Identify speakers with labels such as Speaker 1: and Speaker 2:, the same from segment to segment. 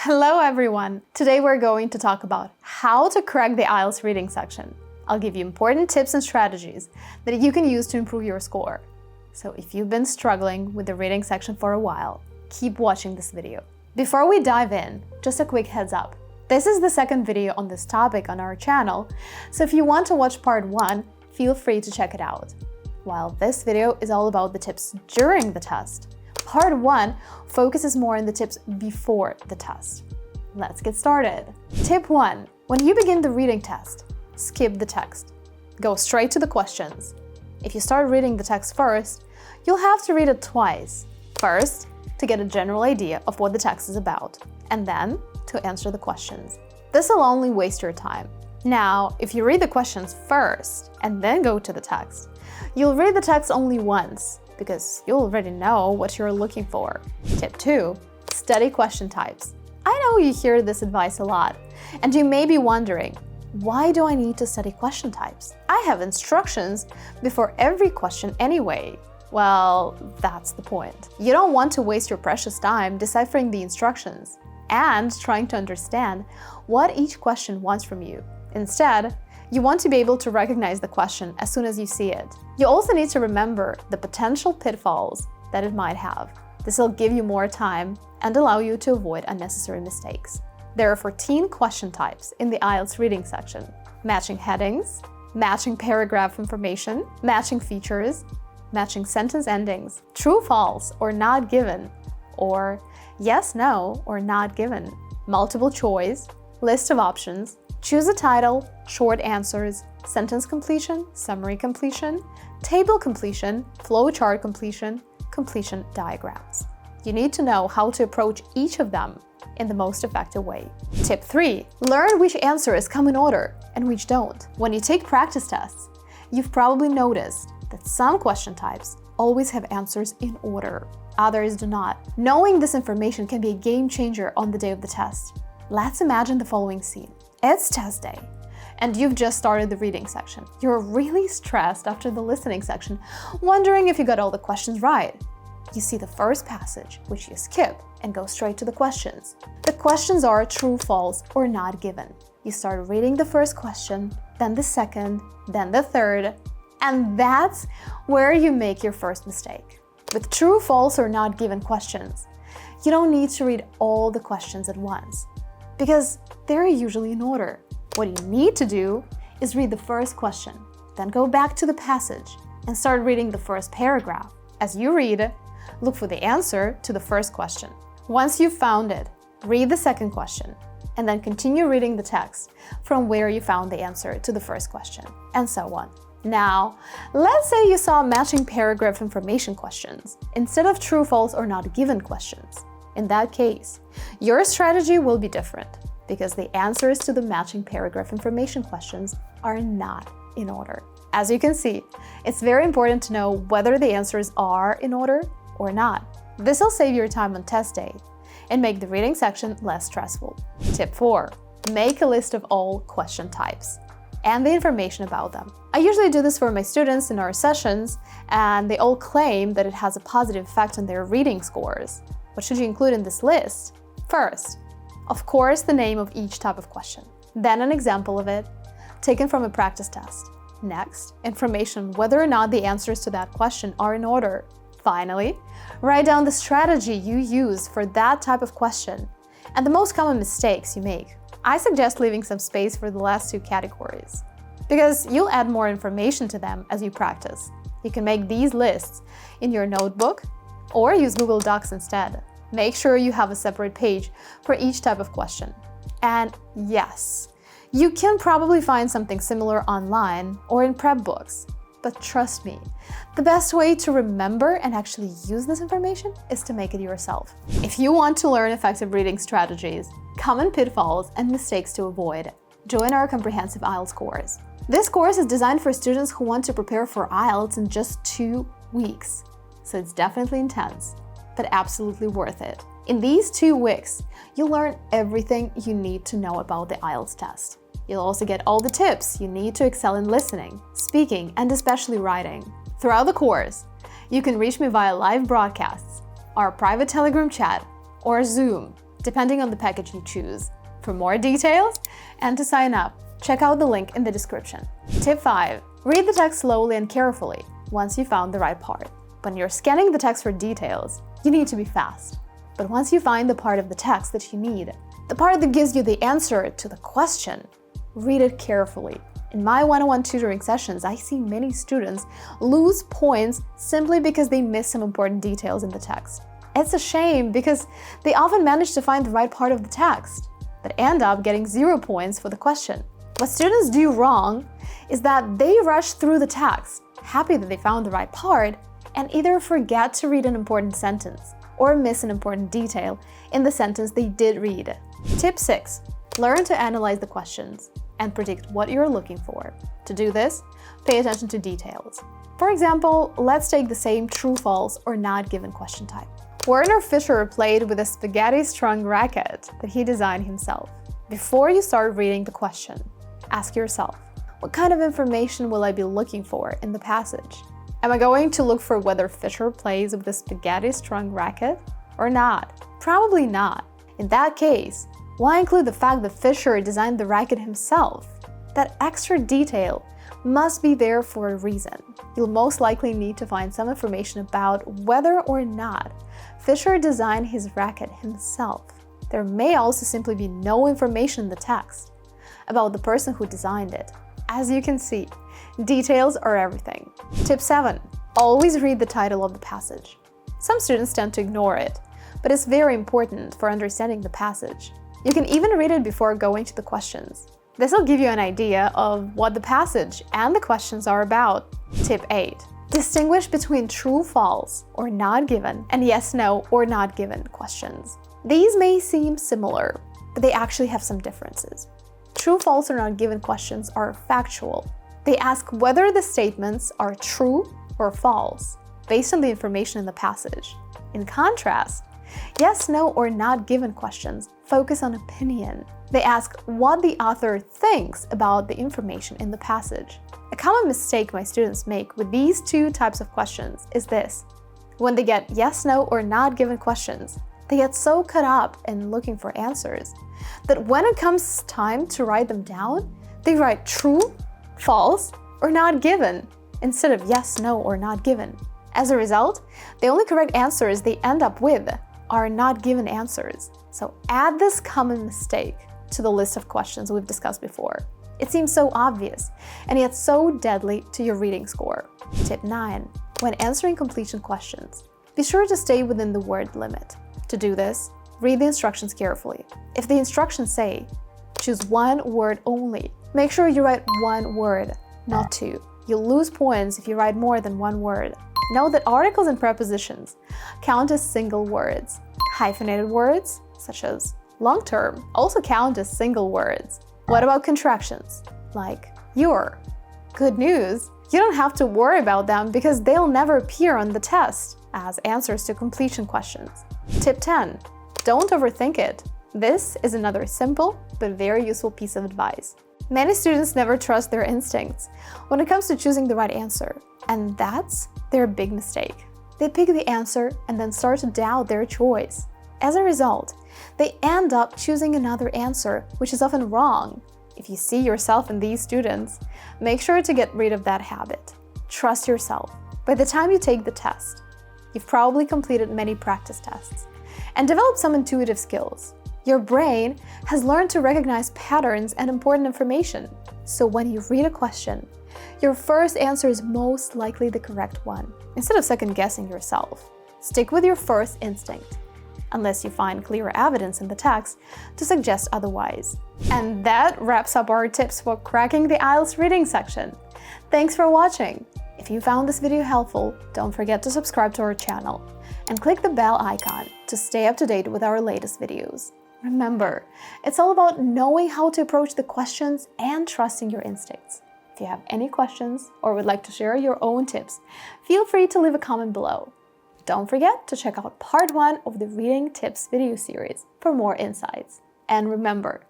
Speaker 1: Hello everyone! Today we're going to talk about how to crack the IELTS reading section. I'll give you important tips and strategies that you can use to improve your score. So if you've been struggling with the reading section for a while, keep watching this video. Before we dive in, just a quick heads up. This is the second video on this topic on our channel, so if you want to watch part 1, feel free to check it out. While this video is all about the tips during the test, part 1 focuses more on the tips before the test. Let's get started. Tip 1. When you begin the reading test, skip the text. Go straight to the questions. If you start reading the text first, you'll have to read it twice. First, to get a general idea of what the text is about, and then to answer the questions. This will only waste your time. Now, if you read the questions first and then go to the text, you'll read the text only once, because you already know what you're looking for. Tip 2. Study question types. I know you hear this advice a lot, and you may be wondering, why do I need to study question types? I have instructions before every question anyway. Well, that's the point. You don't want to waste your precious time deciphering the instructions and trying to understand what each question wants from you. Instead, you want to be able to recognize the question as soon as you see it. You also need to remember the potential pitfalls that it might have. This will give you more time and allow you to avoid unnecessary mistakes. There are 14 question types in the IELTS reading section: matching headings, matching paragraph information, matching features, matching sentence endings, true, false, or not given, or yes, no, or not given, multiple choice, list of options, choose a title, short answers, sentence completion, summary completion, table completion, flowchart completion, completion diagrams. You need to know how to approach each of them in the most effective way. Tip 3. Learn which answers come in order and which don't. When you take practice tests, you've probably noticed that some question types always have answers in order. Others do not. Knowing this information can be a game changer on the day of the test. Let's imagine the following scene. It's test day, and you've just started the reading section. You're really stressed after the listening section, wondering if you got all the questions right. You see the first passage, which you skip, and go straight to the questions. The questions are true, false, or not given. You start reading the first question, then the second, then the third, and that's where you make your first mistake. With true, false, or not given questions, you don't need to read all the questions at once, because they're usually in order. What you need to do is read the first question, then go back to the passage and start reading the first paragraph. As you read, look for the answer to the first question. Once you've found it, read the second question, and then continue reading the text from where you found the answer to the first question, and so on. Now, let's say you saw matching paragraph information questions instead of true, false, or not given questions. In that case, your strategy will be different, because the answers to the matching paragraph information questions are not in order. As you can see, it's very important to know whether the answers are in order or not. This will save your time on test day and make the reading section less stressful. Tip 4. Make a list of all question types and the information about them. I usually do this for my students in our sessions, and they all claim that it has a positive effect on their reading scores. What should you include in this list? First, of course, the name of each type of question. Then an example of it, taken from a practice test. Next, information whether or not the answers to that question are in order. Finally, write down the strategy you use for that type of question and the most common mistakes you make. I suggest leaving some space for the last 2 categories, because you'll add more information to them as you practice. You can make these lists in your notebook or use Google Docs instead. Make sure you have a separate page for each type of question. And yes, you can probably find something similar online or in prep books. But trust me, the best way to remember and actually use this information is to make it yourself. If you want to learn effective reading strategies, common pitfalls, and mistakes to avoid, join our comprehensive IELTS course. This course is designed for students who want to prepare for IELTS in just 2 weeks. So it's definitely intense, but absolutely worth it. In these 2 weeks, you'll learn everything you need to know about the IELTS test. You'll also get all the tips you need to excel in listening, speaking, and especially writing. Throughout the course, you can reach me via live broadcasts, our private Telegram chat, or Zoom, depending on the package you choose. For more details and to sign up, check out the link in the description. Tip 5. Read the text slowly and carefully once you found the right part. When you're scanning the text for details, you need to be fast. But once you find the part of the text that you need, the part that gives you the answer to the question, read it carefully. In my one-on-one tutoring sessions, I see many students lose points simply because they miss some important details in the text. It's a shame because they often manage to find the right part of the text, but end up getting 0 points for the question. What students do wrong is that they rush through the text, happy that they found the right part, and either forget to read an important sentence or miss an important detail in the sentence they did read. Tip 6. Learn to analyze the questions and predict what you're looking for. To do this, pay attention to details. For example, let's take the same true, false, or not given question type. Werner Fischer played with a spaghetti-strung racket that he designed himself. Before you start reading the question, ask yourself, what kind of information will I be looking for in the passage? Am I going to look for whether Fischer plays with a spaghetti-strung racket or not? Probably not. In that case, why include the fact that Fischer designed the racket himself? That extra detail must be there for a reason. You'll most likely need to find some information about whether or not Fischer designed his racket himself. There may also simply be no information in the text about the person who designed it. As you can see, details are everything. Tip 7. Always read the title of the passage. Some students tend to ignore it, but it's very important for understanding the passage. You can even read it before going to the questions. This will give you an idea of what the passage and the questions are about. Tip 8. Distinguish between true, false, or not given, and yes, no, or not given questions. These may seem similar, but they actually have some differences. True, false, or not given questions are factual. They ask whether the statements are true or false, based on the information in the passage. In contrast, yes, no, or not given questions focus on opinion. They ask what the author thinks about the information in the passage. A common mistake my students make with these two types of questions is this. When they get yes, no, or not given questions, they get so caught up in looking for answers that when it comes time to write them down, they write true, false, or not given instead of yes, no, or not given. As a result, the only correct answers they end up with are not given answers. So add this common mistake to the list of questions we've discussed before. It seems so obvious, and yet so deadly to your reading score. Tip 9. When answering completion questions, be sure to stay within the word limit. To do this, read the instructions carefully. If the instructions say, choose one word only, make sure you write one word, not two. You'll lose points if you write more than one word. Note that articles and prepositions count as single words. Hyphenated words, such as long-term, also count as single words. What about contractions, like your? Good news, you don't have to worry about them because they'll never appear on the test as answers to completion questions. Tip 10. Don't overthink it. This is another simple but very useful piece of advice. Many students never trust their instincts when it comes to choosing the right answer, and that's their big mistake. They pick the answer and then start to doubt their choice. As a result, they end up choosing another answer, which is often wrong. If you see yourself in these students, make sure to get rid of that habit. Trust yourself. By the time you take the test, you've probably completed many practice tests and developed some intuitive skills. Your brain has learned to recognize patterns and important information. So when you read a question, your first answer is most likely the correct one, instead of second-guessing yourself. Stick with your first instinct, unless you find clear evidence in the text to suggest otherwise. And that wraps up our tips for cracking the IELTS reading section. Thanks for watching! If you found this video helpful, don't forget to subscribe to our channel and click the bell icon to stay up to date with our latest videos. Remember, it's all about knowing how to approach the questions and trusting your instincts. If you have any questions or would like to share your own tips, feel free to leave a comment below. Don't forget to check out part 1 of the Reading Tips video series for more insights. And remember,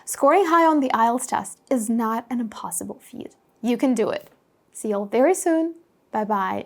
Speaker 1: scoring high on the IELTS test is not an impossible feat. You can do it. See you all very soon. Bye-bye.